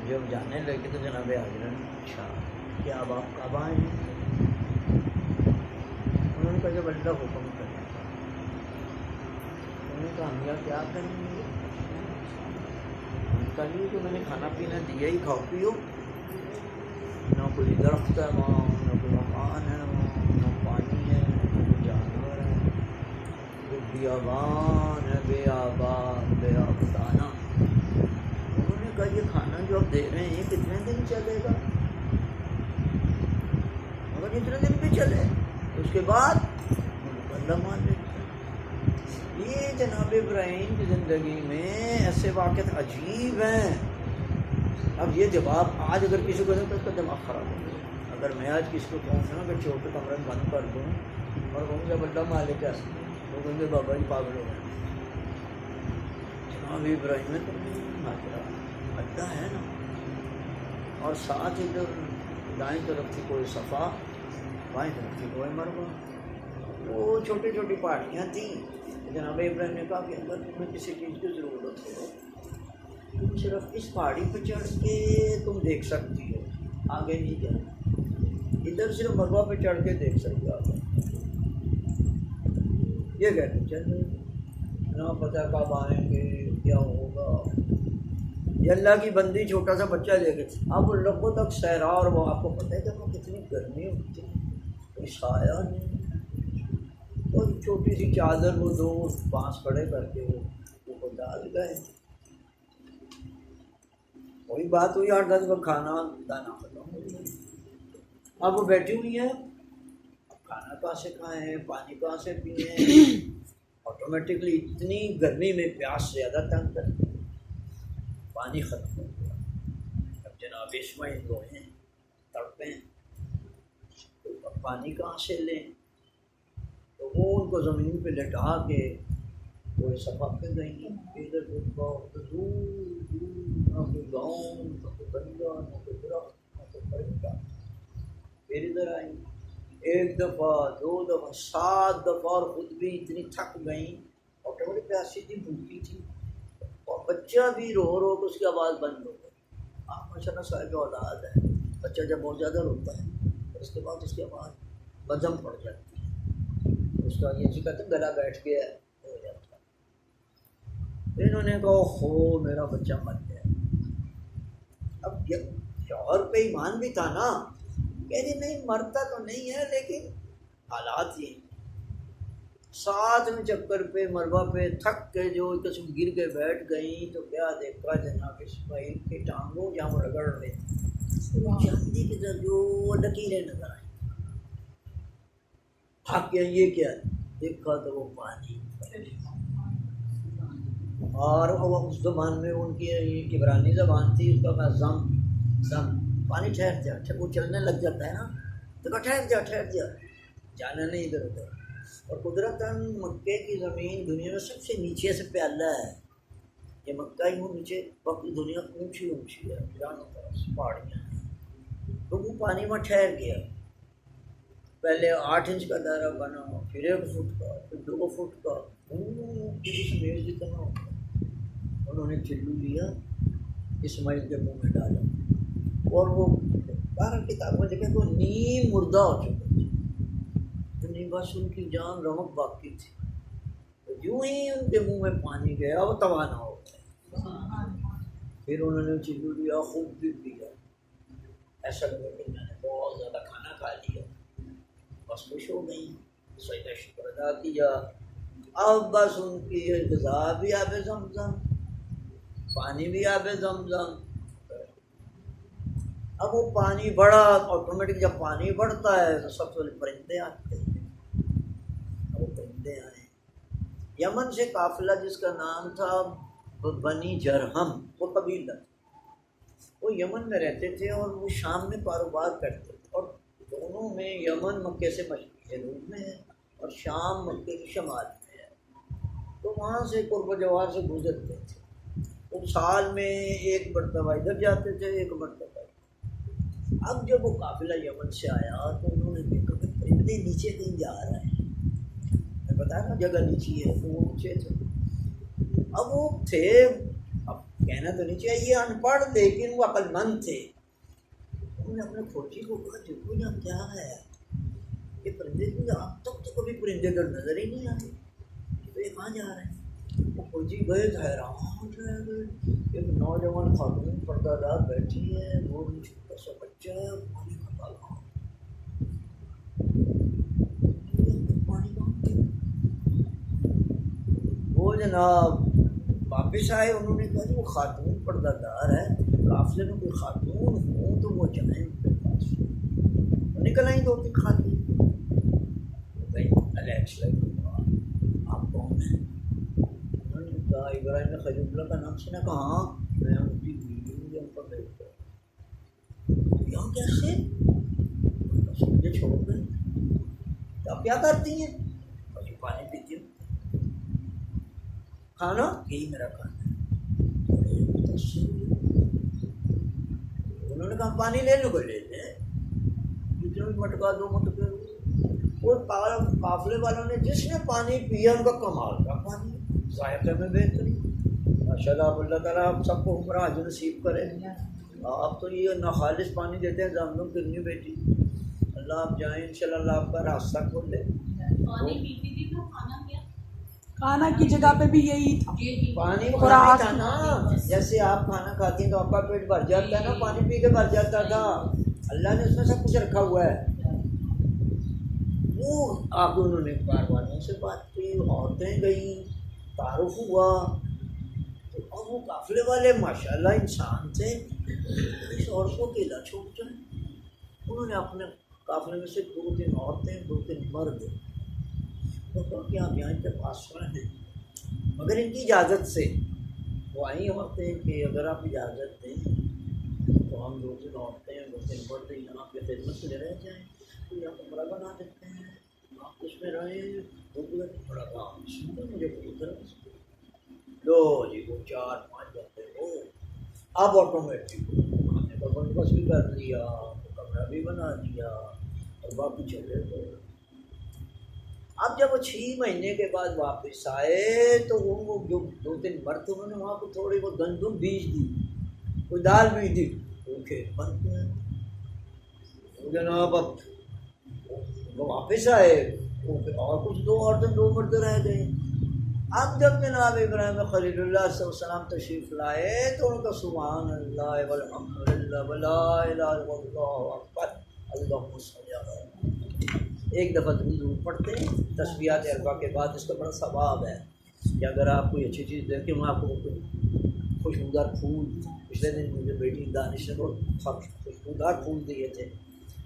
جب جانے لگے تو جناب حاضرین اچھا کہ اب آپ کب آئے ہیں؟ انہوں نے کہا جب اللہ حکم کرے گا۔ انہوں نے کہا ہم یہاں کیا کریں گے؟ ان کا یہ کہ میں نے کھانا پینا دیا ہی، کھاؤ پیو، نہ کوئی درخت ہے وہاں، نہ کوئی مکان ہے وہاں، نہ پانی ہے، نہ کوئی جانور ہے، وہ بیابان ہے، بے آباد بے آبادانہ۔ انہوں نے کہا یہ کھانا جو آپ دے رہے ہیں کتنے دن چلے گا؟ مگر جتنے دن بھی چلے اس کے بعد اللہ مان لیتے ہیں۔ یہ جناب ابراہیم کی زندگی میں ایسے واقعات عجیب ہیں۔ اب یہ جواب آج اگر کسی کو دیں تو اس کا دماغ خراب ہو گیا۔ اگر میں آج کسی کو کہوں نا کہ چھوٹے کمرے میں بند کر دوں اور کہوں جب اللہ مالک ہے، تو کہیں گے بابا جی پاگل ہو گئے۔ جناب ابراہیم تو اللہ ہے نا، اور ساتھ ادھر دائیں طرف تھی کوئی صفا، بائیں طرف تھی کوئی مروہ، وہ چھوٹی چھوٹی پہاڑیاں تھیں۔ جناب ابراہیم نے کہا کہ اگر تمہیں کسی چیز کی ضرورت ہو تم صرف اس پہاڑی پہ چڑھ کے تم دیکھ سکتی ہو، آگے نہیں جانا، ادھر صرف مروہ پہ چڑھ کے دیکھ سکتے ہو۔ یہ کہتے چل رہے نہ پتہ کب آئیں گے، کیا ہوگا۔ یہ اللہ کی بندی چھوٹا سا بچہ لے گئے، اب وہ لوگوں تک صحرا، اور وہ آپ کو پتہ ہے کہ وہ کتنی گرمی ہوتی ہے، کوئی سایہ نہیں، اور چھوٹی سی چادر وہ دو بانس کھڑے کر کے وہ ڈال گئے۔ وہی بات ہوئی 8-10 کا کھانا دانا ختم ہو گیا۔ اب وہ بیٹھی ہوئی ہیں، اب کھانا کہاں سے کھائیں، پانی کہاں سے پئیں، آٹومیٹکلی اتنی گرمی میں پیاس زیادہ تنگ کرتی، پانی ختم ہو گیا۔ اب جناب اسماعیل روئیں تڑپیں، تو اب پانی کہاں سے لیں؟ تو وہ ان کو زمین پہ لٹا کے وہ صفا پہ گئیں، ادھر ادھر دور دور، نہ کوئی گاؤں، نہ کوئی بندہ، نہ کوئی درخت، نہ کوئی پرندہ۔ پھر ادھر آئیں، 1 دفعہ 2 دفعہ 7 دفعہ، اور خود بھی اتنی تھک گئیں، اور بڑی پیاسی تھی، بھوکی تھی، اور بچہ بھی رو رو کے اس کی آواز بند ہو گئی۔ آپ ماشاء اللہ صاحب اولاد ہے، بچہ جب بہت زیادہ روتا ہے اور اس کے بعد اس کی آواز بدم پڑ جاتی ہے، اس کا یہ جو کہتے ہیں گلا بیٹھ گیا ہو جاتا ہے۔ پھر انہوں نے کہا ہو میرا بچہ مر گیا۔ اب شوہر پہ ایمان بھی تھا نا، کہ جی نہیں مرتا تو نہیں ہے لیکن حالات یہ، ساتھ میں چکر پہ مروہ پہ تھک کے جو قسم گر کے بیٹھ گئیں، تو کیا دیکھا جناب اسماعیل کی ٹانگوں جہاں وہ رگڑ رہے چاندی کی طرح جو لکیریں نظر آئیں۔ بھاگ کے یہ کیا دیکھا تو وہ پانی، اور وہ اس زبان میں ان کی عبرانی زبان تھی، اس کا میں زم پانی ٹھہر جا، وہ چلنے لگ جاتا ہے نا، تو کہا ٹھہر جا جانا نہیں ادھر ادھر۔ اور قدرتاً مکے کی زمین دنیا میں سب سے نیچے سے پیالہ ہے، یہ مکہ ہی وہ نیچے، باقی دنیا اونچی ہے، جانو طرف پہاڑیاں ہیں، تو وہ پانی میں ٹھہر گیا۔ پہلے 8 انچ کا دائرہ بنا، پھر 1 فٹ کا، پھر 2 فٹ کا، میز جتنا ہوگا۔ انہوں نے چلو لیا، اسماعیل کے منہ میں ڈالا، اور وہ بارہ کتاب میں دیکھا کہ وہ نیم مردہ ہو چکا تھا، تو نہیں بس ان کی جان رمق باقی تھی۔ تو یوں ہی ان کے منہ میں پانی گیا، وہ توانا ہو گیا۔ پھر انہوں نے چلو لیا، خوب بھی پیا، ایسا لگا کہ میں نے بہت زیادہ کھانا کھا لیا، بس خوش ہو گئی، سجدہ شکر ادا کیا۔ اب بس ان کی غذا بھی آب زمزم، پانی بھی آب زمزم۔ اب وہ پانی بڑھا، آٹومیٹک جب پانی بڑھتا ہے تو سب سے پہلے پرندے آتے ہیں۔ اب وہ پرندے آئے، یمن سے قافلہ جس کا نام تھا بنی جرہم، وہ قبیلہ، وہ یمن میں رہتے تھے اور وہ شام میں کاروبار کرتے تھے، اور دونوں میں یمن مکے سے جنوب میں ہے اور شام مکے کی شمال میں ہے، تو وہاں سے قرب و جوار سے گزرتے تھے۔ تو سال میں 1 مرتبہ ادھر جاتے تھے، 1 مرتبہ۔ اب جب وہ قافلہ یمن سے آیا تو انہوں نے دیکھا کہ پرندے نیچے کہیں جا رہے ہیں، میں بتایا نا جگہ نیچی ہے، تو وہ نیچے تھے۔ اب وہ تھے، اب کہنا تو نہیں چاہیے ان پڑھ، لیکن وہ عقل مند تھے. انہوں نے اپنے کھوجی کو کہا دیکھو یہاں کیا ہے، یہ پرندے بھی اب تک تو کبھی پرندے کا نظر ہی نہیں آئے، تو یہ کہاں جا رہے ہیں؟ وہ کھوجی گئے حیران رہ گئے. ایک نوجوان خاتون پردہ دار بیٹھی ہے، وہ چھوٹا سا بچہ ہے، پانی کا تالاب. وہ جناب واپس آئے، انہوں نے کہا وہ خاتون پردہ دار ہے، قافلے میں کوئی خاتون ہوں تو وہ جائیں ان کے پاس. نکل آئیں 2-3 خاتون. آپ کون ہیں؟ انہوں نے کہا ابراہیم خلیل اللہ کا نام سے. نہ کہا ہاں میں ان کی بیوی ہوں، ان پر بیٹھتا ہوں. یہاں کیسے؟ مجھے چھوڑ گئے. تو آپ کیا کرتی ہیں؟ مجھے پانی پیتی ہوں. کھانا یہی میرا کھانا ہے. انہوں نے کہا پانی لے لو. لے لیں جتنے بھی مٹکا دو مٹکے. وہ قافلے والوں نے جس نے پانی پیا ان کا کمال کا پانی، ذائقے میں بہتری. ماشاء اللہ، اللہ تعالیٰ آپ سب کو عمر حج نصیب کرے. آپ تو یہ ناخالص پانی دیتے ہیں زمزم کرنی بیٹی. اللہ آپ جائیں انشاءاللہ، اللہ آپ کا راستہ کھول دے. پانی پیتی تھی تو کھانا کی جگہ پہ بھی یہی تھا، پانی کھانا تھا نا. جیسے آپ کھانا کھاتی ہیں تو آپ کا پیٹ بھر جاتا ہے نا، پانی پی کے بھر جاتا تھا. اللہ نے اس میں سب کچھ رکھا ہوا ہے. وہ آپ انہوں نے کاروانوں سے بات کی، عورتیں گئیں، تعارف ہوا. تو اب وہ قافلے والے ماشاءاللہ انسان تھے، اس عورت کو اکیلا چھوڑ جائیں. انہوں نے اپنے قافلے میں سے 2-3 عورتیں 2-3 مرد تو کہا کہ آپ یہاں کے پاس رہیں مگر ان کی اجازت سے. وہ آئی عورتیں کہ اگر آپ اجازت دیں تو ہم 2-3 عورتیں 2-3 مرد یہاں پہ خدمت میں رہ جائیں، تو یہاں کمرہ بنا دیتے ہیں، آپ اس میں رہیں. بڑا کام مجھے لو جی وہ 4-5 گھنٹے ہو. اب آٹومیٹک کھانے کا بندوبست بھی کر لیا، کمرہ بھی بنا دیا اور باقی چلے گئے. اب جب وہ 6 مہینے کے بعد واپس آئے تو وہ جو 2-3 مرد تھے انہوں نے وہاں کو تھوڑی بہت گندم بیج دی، کوئی دال بیج دی. وہ کھیت بند گئے جناب. اب وہ واپس آئے اور کچھ 2 عورتیں 2 مرد رہ گئے. اب جب جناب ابراہیم خلیل اللہ صلی اللہ علیہ وسلم تشریف لائے تو ان کا سبحان اللہ والحمد للہ ولا الہ الا اللہ اکبر اللہم صلی علی محمد. ایک دفعہ درود پڑھتے ہیں تسبیحات اربع کے بعد. اس کا بڑا ثواب ہے کہ اگر آپ کوئی اچھی چیز دیکھیں. میں آپ کو خوشبودار پھول، پچھلے دن مجھے بیٹی دانش نے بہت خوشبودار پھول دیے تھے،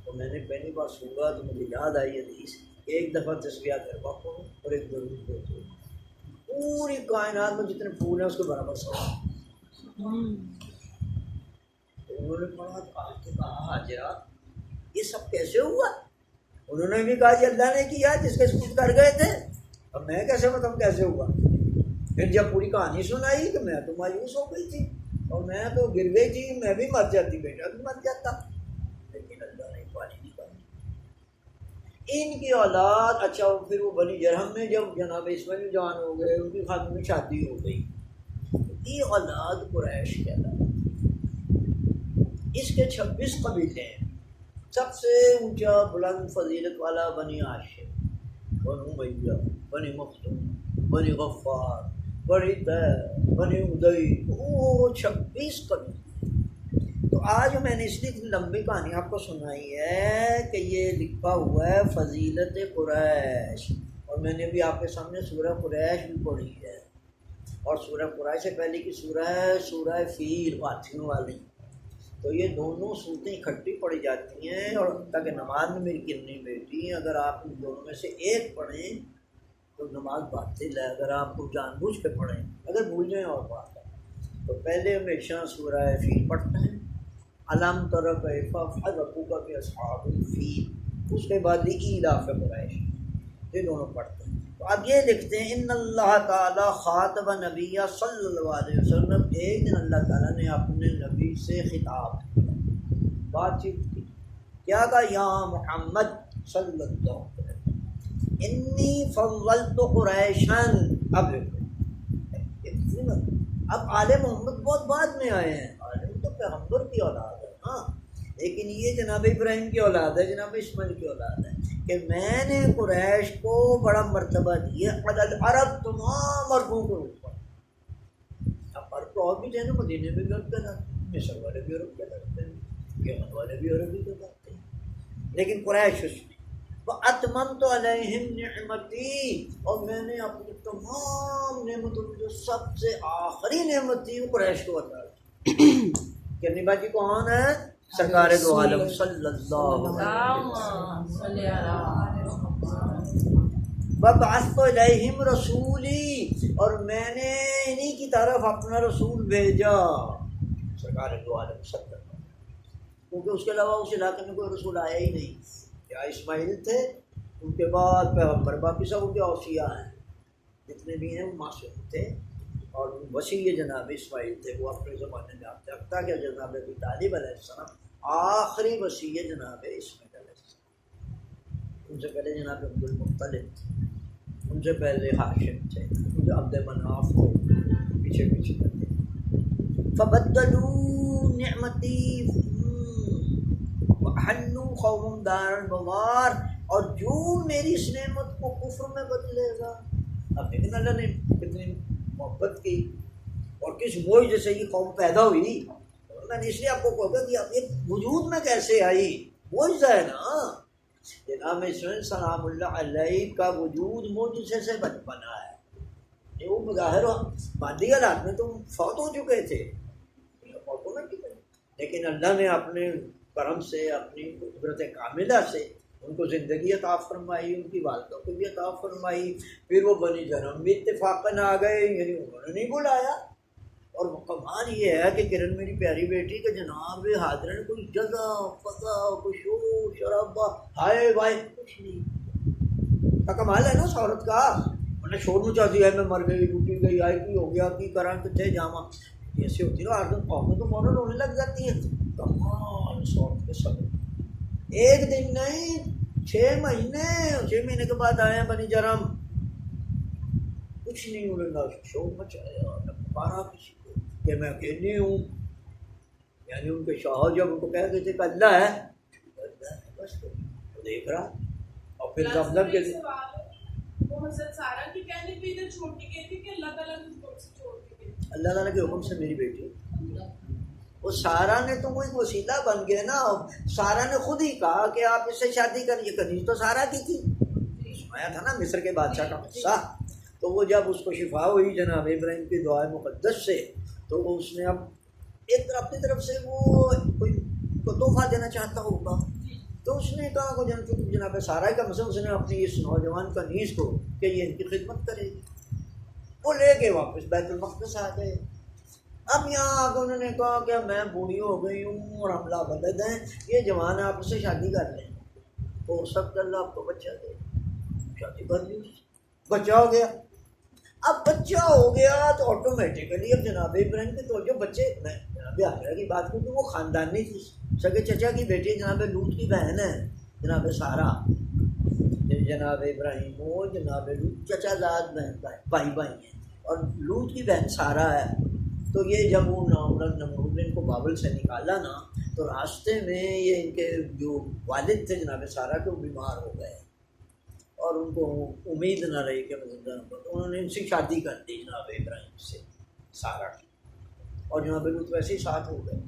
تو میں نے پہلی بار سنگا تو مجھے یاد آئی حدیث. ایک دفعہ تسبیحات اربع پڑھو اور ایک درود پڑھو، پوری کائنات میں جتنے پھول ہیں اس کے برابر ثواب. تو انہوں نے پڑھا تو آپ نے کہا حاجرہ یہ سب کیسے ہوا؟ انہوں نے بھی کہا کہ اللہ نے کیا جس کے سکوت کر گئے تھے. اب میں کیسے بتاؤں کیسے ہوا؟ پھر جب پوری کہانی سنائی تو میں تو مایوس ہو گئی تھی اور میں تو گر گئی تھی. میں بھی مر جاتی، بیٹا بھی مر جاتا، لیکن اللہ نے پانی نہیں کری. ان کی اولاد اچھا پھر وہ بنی جرہم میں جب جناب اسماعیل جوان ہو گئے، ان کی خاتون میں شادی ہو گئی. یہ اولاد قریش کہلاتی. اس کے 26 قبیلے ہیں. سب سے اونچا بلند فضیلت والا بنی ہاشم، بنو امیہ، بنی مخزوم، بنی غفار، بنی طیب، بنی ادی، وہ 26 قبیلے. تو آج میں نے اس لیے لمبی کہانی آپ کو سنائی ہے کہ یہ لکھا ہوا ہے فضیلت قریش. اور میں نے بھی آپ کے سامنے سورہ قریش بھی پڑھی ہے، اور سورہ قریش سے پہلے کی سورہ ہے سورہ فیل، ہاتھیوں والی. تو یہ دونوں صورتیں اکٹھی پڑھی جاتی ہیں. اور تاکہ نماز میں میری کتنی بیٹی ہیں، اگر آپ ان دونوں میں سے ایک پڑھیں تو نماز باطل ہے. اگر آپ کو جان بوجھ کے پڑھیں، اگر بھول جائیں اور بات ہے. تو پہلے ہمیشہ سورہ فیل پڑھتے ہیں، الم تر کیف فعل ربک باصحاب الفیل. اس کے بعد ایلاف قریش، یہ دونوں پڑھتے ہیں. تو اب یہ لکھتے ہیں ان اللہ تعالیٰ خاطب نبی صلی اللہ علیہ وسلم. ایک دن اللہ تعالیٰ نے اپنے نبی سے خطاب کیا، بات چیت کی. کیا کہا؟ یا محمد صلی اللہ علیہ وسلم انی فضلت قریشا. اب اب آل محمد بہت بعد میں آئے ہیں، آل تو پیغمبر کی اولاد ہے ہاں، لیکن یہ جناب ابراہیم کی اولاد ہے، جناب اسماعیل کی اولاد ہے کہ میں نے قریش کو بڑا مرتبہ دیا عرب تمام عربوں کے اوپر۔ اب عرب تو اور بھی تھے نا، مدینے میں بھی عرب کے لگتے ہیں، مصر والے بھی عرب کے لگتے ہیں، یمن والے بھی عربی کے لگتے ہیں، لیکن قریش اس میں وَأَتْمَمْتُ عَلَيْهِمْ نِعْمَتِي، اور میں نے اپنی تمام نعمتوں کی جو سب سے آخری نعمت تھی وہ قریش کو عطا کی۔ کہ نبی کون ہے؟ سرکار دو عالم صلی اللہ علیہ وسلم۔ وَبَعَثْتُ إِلَيْهِمْ رَسُولِي، اور میں نے انہی کی طرف اپنا رسول بھیجا، سرکار دو عالم صلی اللہ علیہ وسلم، کیونکہ اس کے علاوہ اس علاقے میں کوئی رسول آیا ہی نہیں۔ کیا اسماعیل تھے، ان کے بعد پیغمبر، باقی سب ان کے اوصیاء ہیں، جتنے بھی ہیں وہ معصوم تھے، اور وسیع جناب اسماعیل تھے، وہ اپنے زمانے میں آپ تک کہ جناب ابی طالب علیہ السلام آخری وسیع جناب اسماعیل علیہ السلام، ان سے پہلے جناب عبد المطلب تھے، ان سے پہلے ہاشم تھے، ان سے عبد مناف تھے، پیچھے پیچھے کرتے۔ فبدلوا نعمتی وَأَحَلُّوا قَوْمٌ دَارَ الْبَوَارِ، اور جو میری اس نعمت کو کفر میں بدلے گا۔ اب لیکن اللہ نے کتنی محبت کی اور کس موجے سے یہ قوم پیدا ہوئی، میں نے اس لیے آپ کو کہا کہ اب یہ وجود میں کیسے آئی، معجزہ ہے نا۔ جناب اسماعیل سلام اللہ علیہ کا وجود معجزے سے بنا ہے، وہ مظاہر مادی حالات میں تو فوت ہو چکے تھے، لیکن اللہ نے اپنے کرم سے، اپنی قدرت کاملہ سے ان کو زندگی عطا فرمائی، ان کی والدہ کو بھی عطا فرمائی، پھر وہ بنی جرم بھی اتفاقاً آ گئے، یعنی انہوں نے نہیں بلایا۔ اور کمال یہ ہے کہ کرن میری پیاری بیٹی کہ جناب حاضرین کوئی جگہ فضا، کوئی شور شرابہ ہائے وائے کچھ نہیں، کا کمال ہے نا اس عورت کا۔ انہوں نے شور مچا دیا ہے، میں مر گئی، ٹوٹی گئی، آئی کی ہو گیا، کی کران کتنے جامع، ایسے ہوتی نا آدمی قومیں تو فوراً رونے لگ جاتی ہیں۔ کمال اس عورت کے سب ایک دن نہیں 6 مہینے کے بعد آئے ہیں بنی جرم، کچھ نہیں، انہوں نے شور مچایا، نہ پکارا کسی کو کہ میں اکیلی ہوں، یعنی ان کے شوہر جب ان کو کہہ دیتے کہ اللہ ہے، اللہ ہے بس وہ دیکھ رہا، اور پھر زمزم کے لیے وہ حضرت سارہ کی کہنے پہ ادھر چھوڑ کے گئی تھی کہ اللہ تعالیٰ نے حکم سے چھوڑ کے گئی؟ اللہ تعالیٰ کے حکم سے میری بیٹی، وہ سارا نے تو وہ ایک وسیلہ بن گیا نا، سارا نے خود ہی کہا کہ آپ اس سے شادی کریے، کنیز تو سارا کی تھی، سنایا تھا نا مصر کے بادشاہ کا قصہ۔ تو وہ جب اس کو شفا ہوئی جناب ابراہیم کی دعائے مقدس سے، تو وہ اس نے اب ایک اپنی طرف سے وہ کوئی تحفہ دینا چاہتا ہوگا، تو اس نے کہا کہ جناب سارا کا مثلا اس نے اپنی اس نوجوان کنیز کو کہ یہ ان کی خدمت کرے گی، وہ لے کے واپس بیت المقدس آ گئے۔ اب یہاں آ کے انہوں نے کہا کہ میں بوڑھی ہو گئی ہوں اور ہم لابلد ہیں، یہ جوان آپ اس سے شادی کر لیں، ہو سکتا اللہ آپ کو بچہ دے، شادی کر لی، بچہ ہو گیا۔ اب بچہ ہو گیا تو آٹومیٹیکلی اب جناب ابراہیم کی توجہ بچے، میں جناب آخرہ کی بات کروں تو وہ خاندانی تھی، سگے چچا کی بیٹی جناب لوط کی بہن ہے جناب سارا، جناب ابراہیم وہ جناب لوط چچا زاد بہن بھائی ہیں، اور لوط کی بہن سارا ہے۔ تو یہ جب وہ نمرود نے ان کو بابل سے نکالا نا، تو راستے میں یہ ان کے جو والد تھے جناب سارا کے وہ بیمار ہو گئے، اور ان کو امید نہ رہی کہ تو انہوں نے ان سے شادی کر دی جناب ابراہیم سے سارا کی، اور جناب لوط ویسے ہی ساتھ ہو گئے۔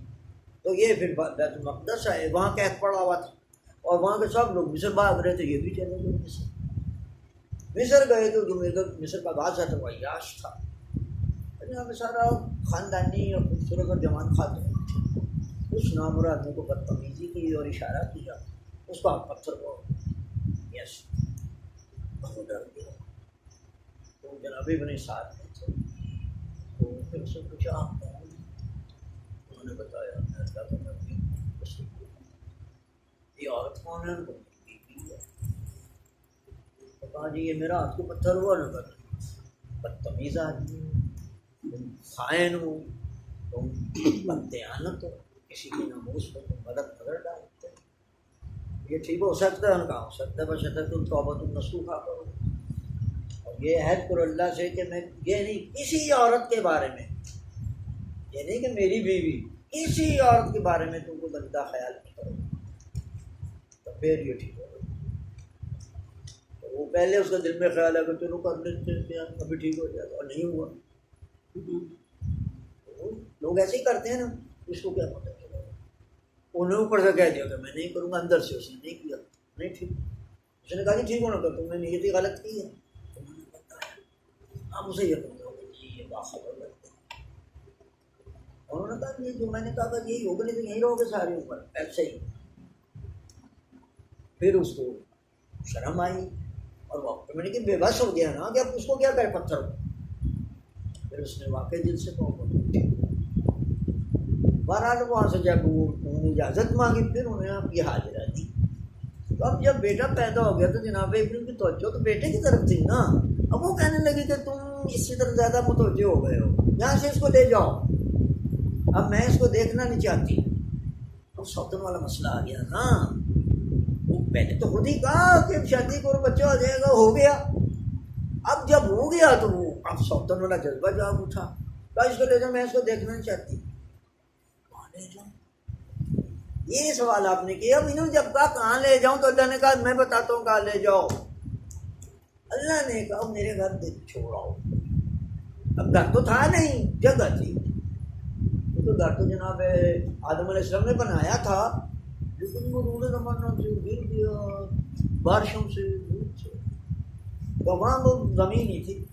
تو یہ پھر بیت المقدس آئے، وہاں قید پڑا ہوا تھا، اور وہاں کے سب لوگ مصر بھاگ رہے تھے، یہ بھی چلے گئے مصر گئے، تو جو مصر کا بادشاہ تھا وہ عیاش تھا، جناب سارا خاندانی اور خوبصورت اور جوان خاتون تھی، اس نامور آدمی کو بدتمیزی کی اور اشارہ کیا، اس کو پتھر کو یس بہت ڈر گیا، تو جناب ابن ساتھ میں تھے، تو پھر اس سے پوچھا آپ کون؟ انہوں نے بتایا میں اللہ کا نبی ہوں۔ یہ عورت کون ہے؟ ان کو بیوی ہے۔ تو کہا جی یہ میرا ہاتھ کو پتھر ہوا نہ کر، بدتمیز آدمی خائن ہوں، تم بددیانت ہو، کسی کی ناموس پر تم غلط نظر ڈالتے، یہ ٹھیک ہو سکتا ہے؟ ان کا ہو سکتا ہے، بشرطیکہ تم توبۃ نصوحہ کرو، اور یہ عہد کرو اللہ سے کہ میں یہ نہیں کسی عورت کے بارے میں یہ نہیں کہ میری بیوی، کسی عورت کے بارے میں تم کو گندا خیال نہیں کرو تو پھر یہ ٹھیک ہوگا. وہ پہلے اس کا دل میں خیال ہے کہ چلو کر لیتے ہیں ابھی ٹھیک ہو جائے گا، اور نہیں ہوا. لوگ ایسے ہی کرتے ہیں نا، اس کو کیا پتہ چلا، انہیں اوپر سے کہہ دیا کہ میں نہیں کروں گا، اندر سے اس نے نہیں کیا، نہیں ٹھیک. اس نے کہا جی ٹھیک ہونا کر، تم نے نیت ہی غلط کی ہے، تمہیں نے بتایا. آپ اسے یہ کہتے ہو کہ جی یہ باخبر لگتے ہیں. انہوں نے کہا یہ جو میں نے کہا کہ یہی ہوگا، نہیں تو یہیں رہو گے سارے اوپر ایسے ہی. پھر اس کو شرم آئی اور وہ آٹومیٹکلی بے بس ہو گیا نا کہ اب اس کو کیا کرے پتھر کو. پھر اس نے واقعی دل سے کہا بہرحال وہاں سے جب انہوں نے اجازت مانگی، پھر انہیں آپ کی حاضرہ دی. تو اب جب بیٹا پیدا ہو گیا تو جناب ابراہیم کی توجہ تو بیٹے کی طرف تھی نا. اب وہ کہنے لگی کہ تم اس کی طرف زیادہ متوجہ ہو گئے ہو، یہاں سے اس کو لے جاؤ، اب میں اس کو دیکھنا نہیں چاہتی. تو سوتن والا مسئلہ آ گیا نا. وہ پہلے تو خود ہی کہا کہ شادی کرو بچہ ہو جائے گا، ہو گیا. اب جب ہو گیا تو وہ اب سوتن والا جذبہ جاگ اٹھا، کہا اس کو لے جاؤ، میں اس کو دیکھنا نہیں چاہتی. لے جاؤ، یہ سوال آپ نے کیا. اب انہوں نے جب کہا کہاں لے جاؤں تو اللہ نے کہا میں بتاتا ہوں کہاں لے جاؤ. اللہ نے کہا میرے گھر چھوڑاؤ. اب گھر تو تھا نہیں، جگہ تھی. تو گھر تو جناب آدم علیہ السلام نے بنایا تھا، لیکن وہ روح زمانہ سے گر گیا، بارشوں سے دھوپ سے، تو وہاں وہ زمین ہی تھی.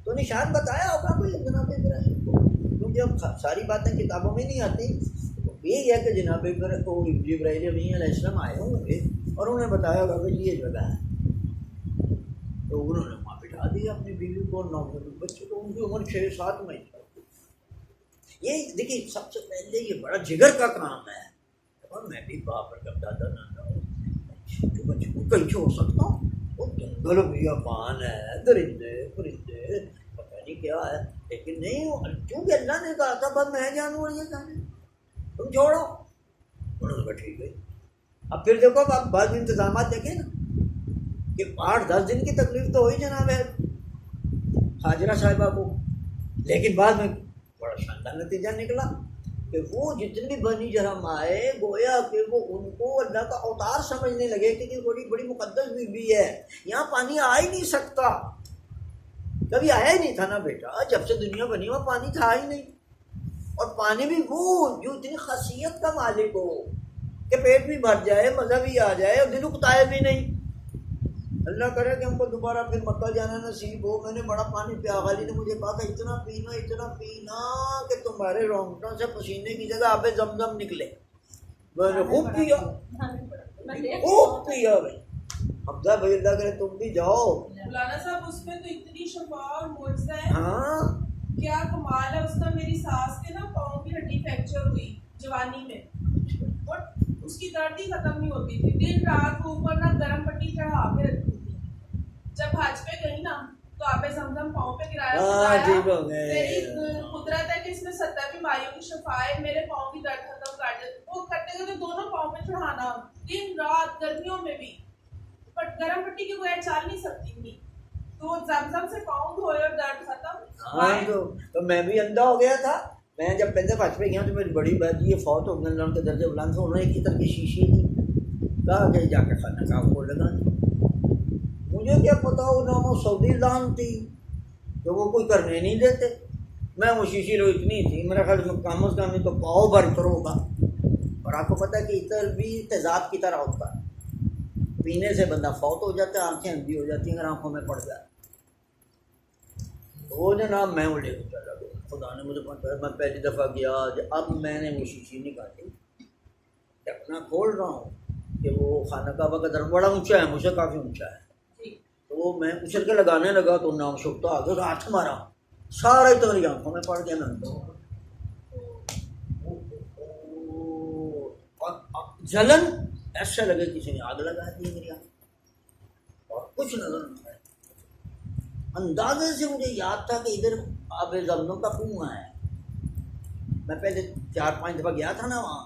تو نشان بتایا ہوگا کوئی جناب ابراہیم کو، کیونکہ اب ساری باتیں کتابوں میں نہیں آتی. یہی ہے کہ جناب جبرائیل علیہ السلام آئے ہوں گے اور انہیں بتایا ہوگا کہ یہ جگہ ہے. تو انہوں نے وہاں بٹھا دیا اپنی بیوی کو، 9 بچے کو، ان کی عمر 6-7 مہینے. یہ دیکھیے سب سے پہلے یہ بڑا جگر کا کام ہے. اور میں بھی باپ پر کب دادا نانا ہوں، چھوٹے بچوں کو کہیں چھوڑ سکتا ہوں؟ وہ جنگل بیابان ہے، درندے پرندے پتہ نہیں کیا ہے، لیکن نہیں چونکہ اللہ نے کہا تھا بس میں جانوں اور یہ جانے، تم چھوڑو. انہوں نے کہا ٹھیک ہے. اب پھر دیکھو آپ بعض انتظامات دیکھیں نا کہ 8-10 دن کی تکلیف تو ہوئی جناب ہے حاجرہ صاحبہ کو، لیکن بعد میں بڑا شاندار نتیجہ نکلا کہ وہ جتنی بنی جرم آئے گویا کہ وہ ان کو اللہ کا اوتار سمجھنے لگے کہ یہ بڑی بڑی مقدس بیوی ہے، یہاں پانی آ ہی نہیں سکتا. کبھی آیا ہی نہیں تھا نا بیٹا، جب سے دنیا بنی وہاں پانی تھا ہی نہیں. اور پانی بھی وہ جو اتنی خاصیت کا مالک ہو کہ پیٹ بھی بھر جائے، مزہ بھی آ جائے اور دل اکتائے بھی نہیں. اللہ کرے کہ ہم کو دوبارہ پھر مکہ جانا نصیب ہو. میں نے بڑا پانی پیا، غالی نے مجھے کہا کہ اتنا پینا کہ تمہارے رونگٹوں سے پسینے کی جگہ آب زمزم نکلے. میں نے خوب پیا بھائی. حمزہ بھائی اللہ کرے تم بھی جاؤ. مولانا صاحب اس میں تو اتنی شفا اور معجزہ ہے، ہاں کیا کمال ہے اس کا. میری ساس کے نا پاؤں کی ہڈی فریکچر ہوئی جوانی میں، اور اس کی درد ہی ختم نہیں ہوتی تھی. دن رات وہ اوپر نہ گرم پٹی چڑھا کے رکھتی تھی. جب حج پہ گئی نا تو آب زمزم پاؤں پہ گرایا، میری قدرت ہے کہ اس میں 70 بیماریوں کی شفا ہے. میرے پاؤں کی درد ختم کر دے. وہ کرتے کرتے دونوں پاؤں پہ چڑھانا دن رات، گرمیوں میں بھی. بٹ گرم پٹی کے بغیر چال نہیں سکتی تھی، تو زمزم سے پاؤں دھوئے اور درد ختم. تو میں بھی اندھا ہو گیا تھا. میں جب پہلے حج پہ گیا تو میری بڑی بات یہ فوت ہو گئے، اللہ کے درجے بلند سے. انہوں نے ایک طرح کی شیشی دی، کہا کہ جا کے کھانا کھا وہ لگا. مجھے کیا پتا وہ نامو سعودی دان تھی کہ وہ کوئی کرنے نہیں دیتے. میں وہ شیشی لو اتنی تھی، میرا خیال میں کم از کم نہیں تو پاؤ بھر کر ہوگا. اور آپ کو پتا ہے کہ عطر بھی تیزاب کی طرح ہوتا ہے، پینے سے بندہ فوت ہو جاتا ہے، آنکھیں اندھی ہو جاتی ہیں اگر آنکھوں میں پڑ جائے. وہ جناب میں وہ لے کے چلا گیا. خدا نے مجھے پتا، میں پہلی دفعہ گیا، اب میں نے وہ شیشی نکالی، ڈھکنا کھول رہا ہوں کہ وہ خانہ کعبہ کا درم بڑا اونچا ہے، مجھ سے کافی اونچا ہے. تو میں اچھل کے لگانے لگا تو نام شکتا آ گیا، ہاتھ مارا، سارا ہی تو میری آنکھوں میں پڑ گیا. میں جلن ایسے لگے کسی نے آگ لگا دی میری آنکھ، اور کچھ نظر نہیں آیا. اندازے سے مجھے یاد تھا کہ ادھر آب زمزم کا کنواں ہے. میں پہلے 4-5 دفعہ گیا تھا نا وہاں،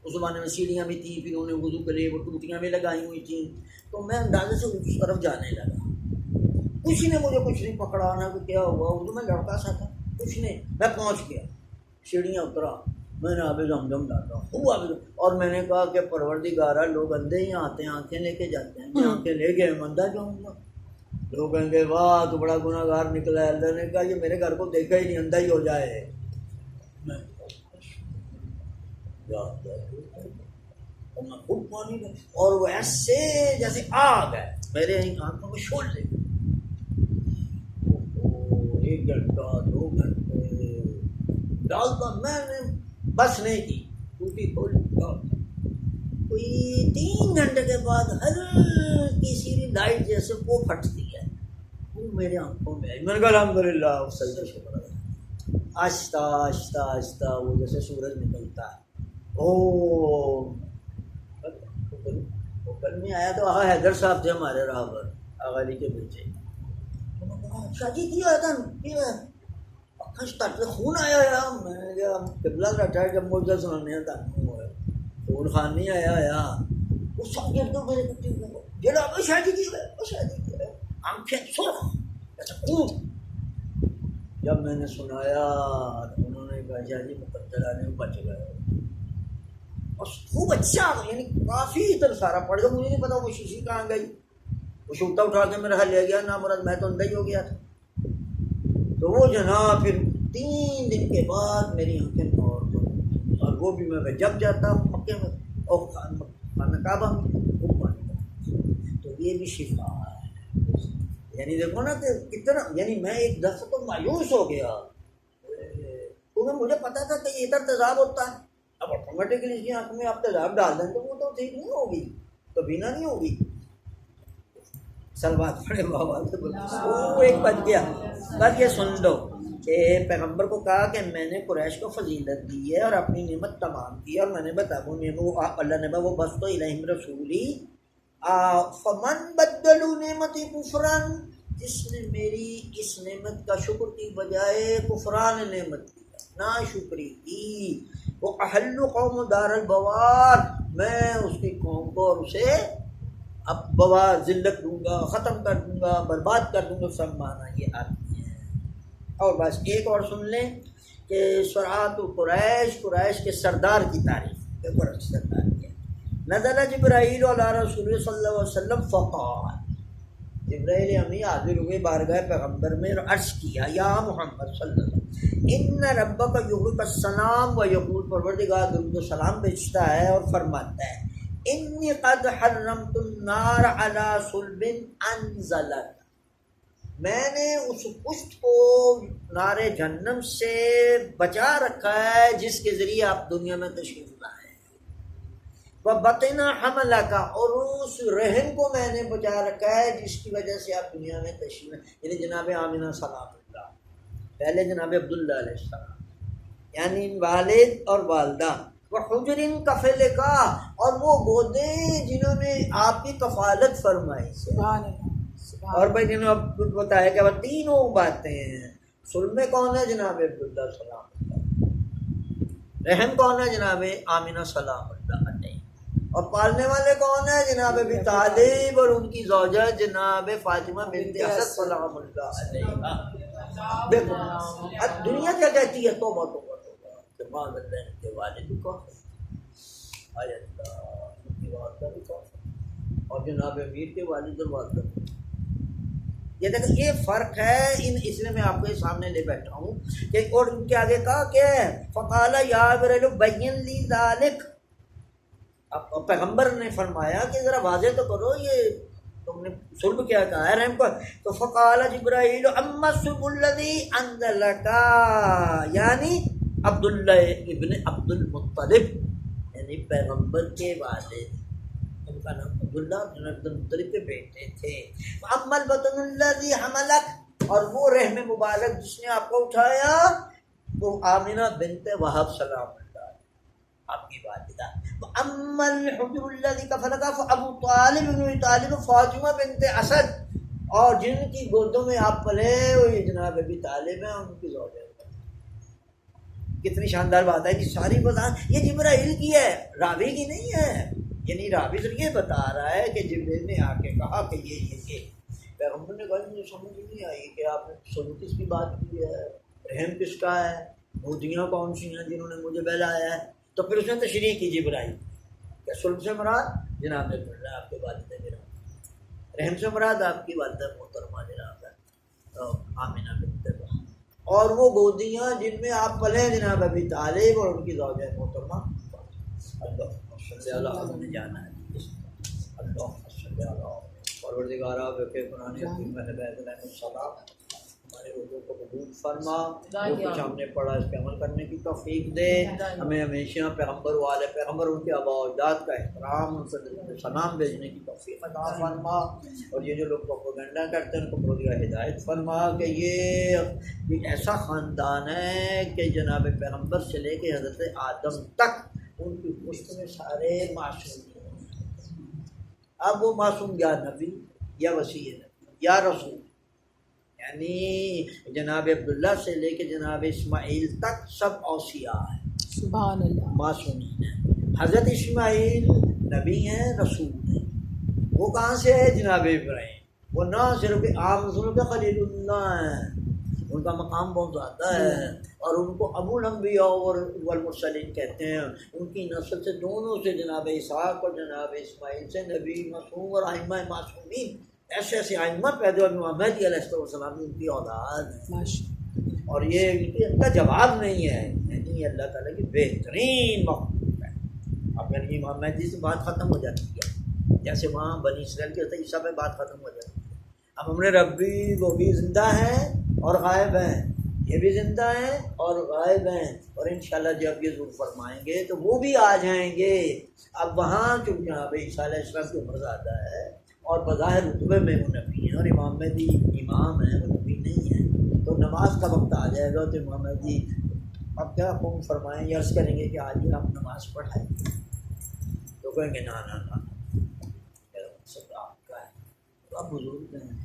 اس زمانے میں سیڑھیاں بھی تھیں، پھر انہوں نے وضو کرے، وہ ٹوٹیاں بھی لگائی ہوئی تھیں. تو میں اندازے سے اس طرف جانے لگا. کچھ نے مجھے کچھ نہیں پکڑا، نہ کہ کیا ہوا، اردو میں لڑکا سا تھا، کچھ نہیں. میں پہنچ گیا. سیڑھیاں اترا، میں نے آب زمزم ڈالا خوب آب زمزم، اور میں نے کہا کہ پروردگارہ لوگ اندھے ہی آتے ہیں آنکھیں لے کے جاتے ہیں، میں آنکھیں لے گئے میں اندھا جاؤں گا؟ لوگ کہیں گے واہ تو بڑا گناہ گار نکلا ہے۔ اللہ نے کہا یہ میرے گھر کو دیکھا ہی نہیں، اندھا ہی ہو جائے۔ میں خوب پانی میں، اور وہ ایسے جیسے آگ ہے میرے آنکھوں میں شعلے، 1 گھنٹہ 2 گھنٹے ڈالتا، میں نے بس نہیں کی، ٹوٹی تھوڑی ڈالتا، کوئی 3 گھنٹے کے بعد ہلکی سی لائٹ جیسے وہ پھٹتی ہے، وہ میرے آنکھوں میں آئی۔ میں نے کہا الحمدللہ، سجدہ شکر ہے۔ آہستہ آہستہ آہستہ وہ جیسے سورج نکلتا ہے، کل میں آیا تو آغا حیدر صاحب تھے ہمارے راہبر، آغا علی کے بیٹے۔ شادی کیا خون آیا ہے، میں نے کہا قبلہ بیٹھا ہے جب مجھے سنانے ہیں خون خان نہیں آیا وہ شاگردوں میرے کٹی جڑا وہ شادی کی ہے، وہ شادی کی ہے، آنکھیں سرخ ایسا خون۔ جب میں نے سنایا انہوں نے کہا شاہ جی مقدر آنے میں بچ گئے، اور خوب اچھا، یعنی کافی ادھر سارا پڑ گیا، مجھے نہیں پتا وہ شیشی کہاں گئی، وہ شوٹا اٹھا کے میرا حل لے گیا، نہ مراد میں تو اندھا ہی ہو گیا تھا۔ تو وہ جناب پھر 3 دن کے بعد میری آنکھیں نارمل، اور وہ بھی میں جب جاتا ہوں مکے میں اور خانہ کعبہ میں وہ پانی، تو یہ بھی شفا ہے۔ یعنی دیکھو نا کہ کتنا، یعنی میں ایک دفعہ تو مایوس ہو گیا، کیونکہ مجھے پتا تھا کہ ادھر تیزاب ہوتا ہے، اب آٹومیٹکلی اس کی آنکھ میں آپ تیزاب ڈال دیں تو وہ تو ٹھیک نہیں ہوگی، تو بینا نہیں ہوگی۔ سلوات پڑے بابا سے وہ ایک بچ گیا۔ بس یہ سن لو کہ پیغمبر کو کہا کہ میں نے قریش کو فضیلت دی ہے اور اپنی نعمت تمام کی، اور میں نے بتایا وہ اللہ نے وہ بس تو الہم رسولی فمن بدلوا نعمتی کفران، جس نے میری اس نعمت کا شکر کی بجائے کفران نعمت کی، ناشکری کی، وہ احل قوم دار البوار، میں اس کی قوم کو اور اسے اب بوار ذلت دوں گا، ختم کر دوں گا، برباد کر دوں گا، سب مانا یہ آتی ہے۔ اور بس ایک اور سن لیں کہ سرعات قریش، قریش کے سردار کی تعریف، قریش سردار کی نزل جبرائیل علی رسول صلی اللہ علیہ وسلم فقال، جبرائیل امین حاضر ہوئے بارگاہ پیغمبر میں اور عرض کیا یا محمد صلی اللہ علیہ وسلم ان ربک یقول السلام و یقول، پروردگار درود و سلام بھیجتا ہے اور فرماتا ہے انی قد حرمت النار علی صلب انزلت، میں نے اس پشت کو نار جہنم سے بچا رکھا ہے جس کے ذریعے آپ دنیا میں تشریف لائے، وبطن حملک، اور اس رحم کو میں نے بچا رکھا ہے جس کی وجہ سے آپ دنیا میں تشریف لائے، یعنی جناب آمنہ سلام اللہ، پہلے جناب عبداللہ علیہ السلام، یعنی والد اور والدہ، وحجر کفلکا، اور وہ گودیں جنہوں نے آپ کی کفالت فرمائی سے، سبحان اللہ، سبحان اور بھائی جنہوں نے بتایا کہ وہ تینوں باتیں ہیں، سلم کون ہے جناب عبداللہ سلام اللہ، رحم کون ہے جناب آمنہ سلام اللہ علیہ، اور پالنے والے کون ہیں جناب ابی طالب اور ان کی زوجہ جناب فاطمہ بنت اسد سلام اللہ علیہ۔ دیکھو اب دنیا کیا کہتی ہے، توبہ توبہ توبہ، اللہ کے والد کو ان کی والدہ کو، اور جناب امیر کے والد اور والدہ کو، یہ دیکھیں یہ فرق ہے، اس لیے میں آپ کے سامنے لے بیٹھا ہوں کہ اور ان کے آگے کہا کہ فقال یا جبرائیل بین لی ذالک، اب پیغمبر نے فرمایا کہ ذرا واضح تو کرو یہ تم نے صلب کیا کہا ہے رحم کو، تو فقال جبرائیل اما الصلب الذی انزلک، یعنی عبداللہ ابن عبد المطلب، یعنی پیغمبر کے والد، ان کا نام عبداللہ بن عبد المطلب کے بیٹے تھے، اما البطن الذی حملک، اور وہ رحم مبارک جس نے آپ کو اٹھایا وہ آمنہ بنت وہب سلام اللہ آپ کی والدہ، اما الحجر الذی کفلک فابو طالب بن طالب فاطمہ بنت اسد، اور جن کی گودوں میں آپ پلے وہ یہ جناب ابی طالب ہیں ان کی زوجہ۔ کتنی شاندار بات ہے کہ ساری بتا یہ جبرائیل کی ہے، راوی کی نہیں ہے، یعنی راوی صرف یہ بتا رہا ہے کہ جبرائیل نے آ کے کہا کہ یہ پیغمبر نے کہا مجھے سمجھ نہیں آئی کہ آپ نے سن کس کی بات کی ہے، رحم کس کا ہے، گودیاں کون سی ہیں جنہوں نے مجھے بہلایا ہے؟ تو پھر اس نے تشریح کی جی بنائی کہ صلب سے مراد جناب عبداللہ آپ کے والد گرامی، رحم سے مراد آپ کی والدہ محترمہ جناب آمینہ بنت وہب، اور وہ گودیاں جن میں آپ پلے جناب ابی طالب اور ان کی زوجہ محترمہ اللہ صلی اللہ علیہ وسلم جانا ہے اللہ صلی اللہ علیہ پروردگارہ بے قرآن حکیم اہل بیت علیہ السلام ہمارے روزوں کو قبول فرما، جو کچھ ہم نے پڑھا اس پہ عمل کرنے کی توفیق دے، ہمیں ہمیشہ پیغمبر والے پیغمبر ان کے آباء و اجداد کا احترام، ان سے سلام بھیجنے کی توفیق عطا فرما، اور یہ جو لوگ پروپیگنڈا کرتے ہیں ان کو پروردگار ہدایت فرما کہ یہ ایک ایسا خاندان ہے کہ جناب پیغمبر سے لے کے حضرت آدم تک ان کی پشت میں سارے معصوم ہیں۔ اب وہ معصوم یا نبی یا وسیع نبی یا رسول، یعنی جناب عبداللہ سے لے کے جناب اسماعیل تک سب اوصیاء ہیں، سبحان اللہ، معصومین ہیں۔ حضرت اسماعیل نبی ہیں، رسول ہیں، وہ کہاں سے ہے؟ جناب ابراہیم، وہ نہ صرف عام رسول کے خلیل اللہ ہیں، ان کا مقام بہت زیادہ ہے، اور ان کو ابو الانبیاء اور والمرسلین کہتے ہیں۔ ان کی نسل سے دونوں سے جناب اسحاق اور جناب اسماعیل سے نبی معصوم اور ائمہ معصومین ایسے ایسے ائمہ پیدا ہوئے، محمد علیہ السلام ان کی اولاد ہے، اور یہ ان کا جواب نہیں ہے، یعنی اللہ تعالیٰ کی بہترین مخلوق ہے۔ اب یعنی محمد جی سے بات ختم ہو جاتی ہے، جیسے وہاں بنی اسرائیل کے ہوتے عیسیٰ پہ بات ختم ہو جاتی ہے۔ اب ہم نے ربی وہ بھی زندہ ہیں اور غائب ہیں، یہ بھی زندہ ہیں اور غائب ہیں، اور انشاءاللہ جب یہ ظہور فرمائیں گے تو وہ بھی آ جائیں گے۔ اب وہاں چونکہ یہاں عیسیٰ علیہ السلام کی عمر زیادہ ہے اور بظاہر رتبے میں وہ نبی ہیں، اور امام مہدی امام ہیں، وہ نبی نہیں ہیں، تو نماز کا وقت آ جائے گا تو امام مہدی اب کیا حکم فرمائیں گے؟ عرض کریں گے کہ آج آپ نماز پڑھائیں گے، تو کہیں گے نا سب آپ کا ہے، تو آپ بزرگ ہیں،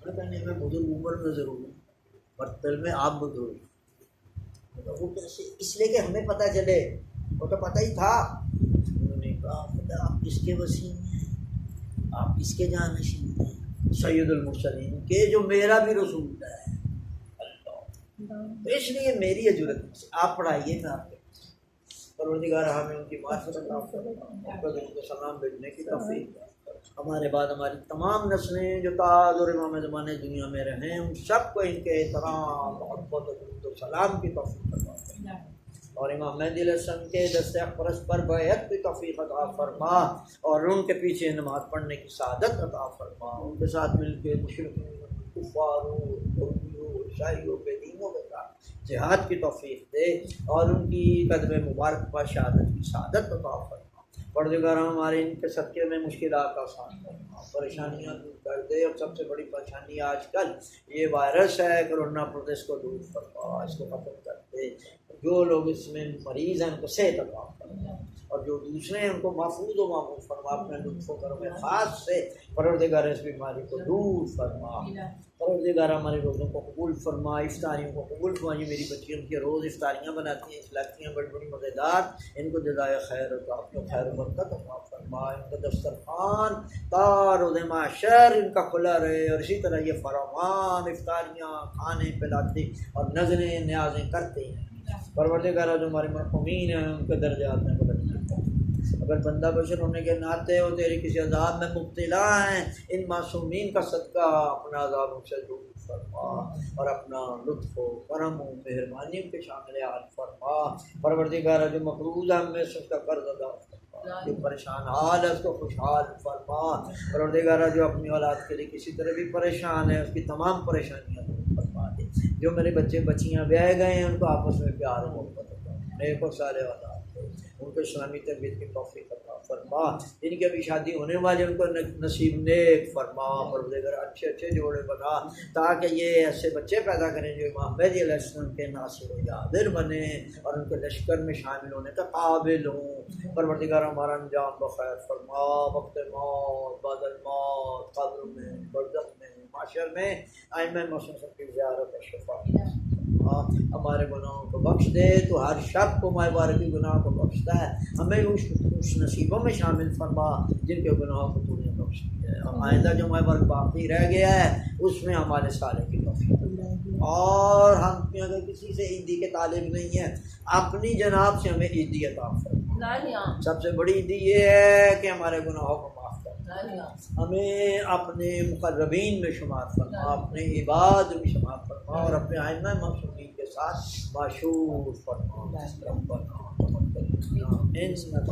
کہنے میں بزرگ عمر میں ضرور ہوں، برتل میں آپ بزرگ ہیں، وہ کیسے؟ اس لیے کہ ہمیں پتہ چلے، وہ تو پتہ ہی تھا۔ انہوں نے کہا خدا آپ کس کے وسیع ہیں، آپ کس کے جانشین ہیں؟ سید المرسلین کے، جو میرا بھی رسول ہے اللہ، تو اس لیے میری ضرورت آپ پڑھائیے، میں آپ کے پروردگار ہمیں ان کی معرفت عطا فرما، ان کو سلام بھیجنے کی توفیق دے۔ ہمارے بعد ہماری تمام نسلیں جو تاج اور امام زمانے دنیا میں رہیں، ان سب کو ان کے احترام، محبت اور سلام کی توفیق عطا فرما، اور امام مہدی علیہ السلام کے دست اقدس پر بیعت کی توفیق عطا فرما، اور ان کے پیچھے نماز پڑھنے کی سعادت عطا فرما، ان کے ساتھ مل کے مشرکین، کفاروں، یہودیوں، عیسائیوں کے دینوں کے ساتھ جہاد کی توفیق دے، اور ان کی قدم مبارک پر شہادت کی سعادت عطا فرما۔ پروردگار ہمارے ان کے صدقے میں مشکلات کا آسان کرنا، پریشانیاں دور کر دے، اور سب سے بڑی پریشانی آج کل یہ وائرس ہے کرونا، اس کو دور فرما، اس کو ختم کر دے، جو لوگ اس میں مریض ہیں ان کو صحت عطا فرما، اور جو دوسرے ہیں ان کو محفوظ و معمول فرما، اپنے لطف و کرم خاص سے پروردگار اس بیماری کو دور فرما۔ پروردگار ہمارے روزوں کو قبول فرما، افطاریوں کو قبول فرما۔ یہ میری بچیوں کی روز افطاریاں بناتی ہیں، لگتی ہیں بڑی بڑی مزیدار، ان کو جزائے خیر عطا خیر و برکت عطا فرما، ان کا دسترخوان تا روز محشر ان کا کھلا رہے، اور اسی طرح یہ فراوان افطاریاں کھانے پلاتے اور نظریں نیازیں کرتے ہیں۔ پروردگار جو ہمارے مرحومین ہیں ان کے درجات میں بلندی کر، اگر بندہ بشر ہونے کے ناطے وہ تیری کسی عذاب میں مبتلا ہیں، ان معصومین کا صدقہ اپنا عذاب ان سے دور فرما، اور اپنا لطف و کرم و مہربانی کے شامل حال فرما۔ پروردگار جو مقروض ہے ہمیں اس کا قرض ادا فرما، جو پریشان حال ہے اس کو خوشحال فرما۔ پروردگار جو اپنی اولاد کے لیے کسی طرح بھی پریشان ہے، اس کی تمام پریشانیاں دور فرما دے۔ جو میرے بچے بچیاں بیاہ گئے ہیں ان کو آپس میں پیار و محبت عطا، نیک و صالح اولاد دے، ان کو اسلامی تربیت کی توفیق عطا فرما۔ جن کی ابھی شادی ہونے والے ان کو نصیب نیک فرما، پروردگار اچھے اچھے جوڑے بنا، تاکہ یہ ایسے بچے پیدا کریں جو امام مہدی علیہ السلام کے ناصر و یادر بنے، اور ان کے لشکر میں شامل ہونے کا قابل ہوں۔ پروردگار ہمارا انجام بخیر فرما، وقت موت، بعد الموت، قبر میں، برزخ میں، معاشر میں ائمہ معصومین کی زیارت و شفاعت، ہمارے گناہوں کو بخش دے۔ تو ہر شب کو ماہ بارک کی گناہ کو بخشتا ہے، ہمیں اس نصیبوں میں شامل فرما جن کے گناہوں کو تو نے بخش دیا ہے، اور آئندہ جو ماہ بارک باقی رہ گیا ہے اس میں ہمارے سالے کی توفیق اور ہم اگر کسی سے عیدی کے طالب نہیں ہیں اپنی جناب سے ہمیں عیدی عطا فرما. سب سے بڑی عیدی یہ ہے کہ ہمارے گناہوں کو معاف کر، ہمیں اپنے مقربین میں شمار فرما، اپنے عباد میں شمار فرما اور اپنے آئمہ معصومین کے ساتھ مشہور فرما. ربنا انک انت السمیع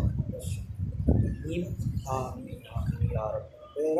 العلیم. آمین یا رب.